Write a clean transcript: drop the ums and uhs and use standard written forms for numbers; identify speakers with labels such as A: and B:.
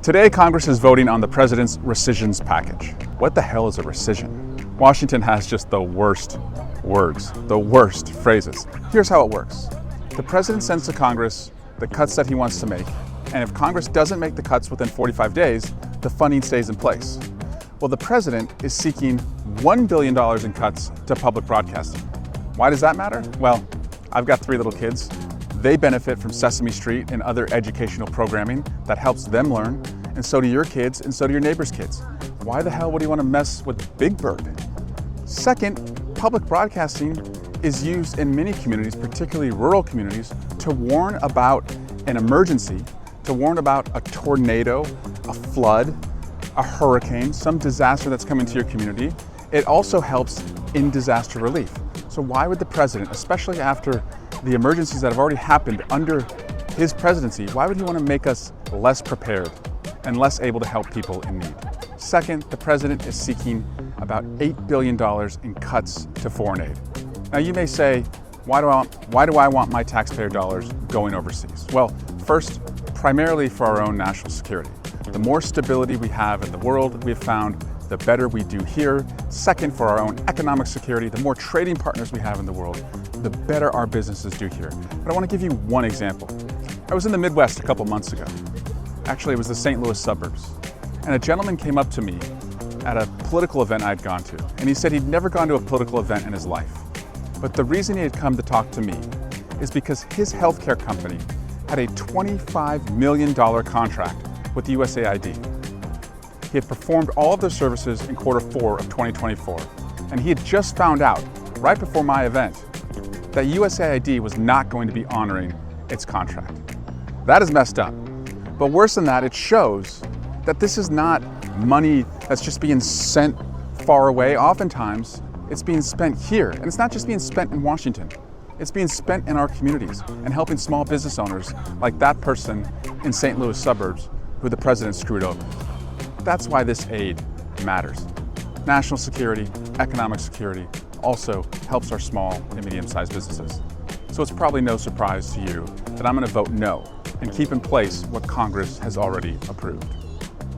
A: Today, Congress is voting on the president's rescissions package. What the hell is a rescission? Washington has just the worst words, the worst phrases. Here's how it works. The president sends to Congress the cuts that he wants to make, and if Congress doesn't make the cuts within 45 days, the funding stays in place. Well, the president is seeking $1 billion in cuts to public broadcasting. Why does that matter? Well, I've got 3 little kids. They benefit from Sesame Street and other educational programming that helps them learn, and so do your kids, and so do your neighbor's kids. Why the hell would you want to mess with Big Bird? Second, public broadcasting is used in many communities, particularly rural communities, to warn about an emergency, to warn about a tornado, a flood, a hurricane, some disaster that's coming to your community. It also helps in disaster relief. So why would the president, especially after the emergencies that have already happened under his presidency, why would he want to make us less prepared and less able to help people in need? Second, the president is seeking about $8 billion in cuts to foreign aid. Now you may say, why do I want my taxpayer dollars going overseas? Well, first, primarily for our own national security. The more stability we have in the world, we have found, the better we do here. Second, for our own economic security, the more trading partners we have in the world, the better our businesses do here. But I want to give you one example. I was in the Midwest a couple months ago. Actually, it was the St. Louis suburbs. And a gentleman came up to me at a political event I'd gone to, and he said he'd never gone to a political event in his life. But the reason he had come to talk to me is because his healthcare company had a $25 million contract with the USAID. He had performed all of their services in Q4 of 2024, and he had just found out, right before my event, that USAID was not going to be honoring its contract. That is messed up. But worse than that, it shows that this is not money that's just being sent far away. Oftentimes, it's being spent here. And it's not just being spent in Washington. It's being spent in our communities and helping small business owners like that person in St. Louis suburbs who the president screwed over. That's why this aid matters. National security, economic security also helps our small and medium-sized businesses. So it's probably no surprise to you that I'm going to vote no and keep in place what Congress has already approved.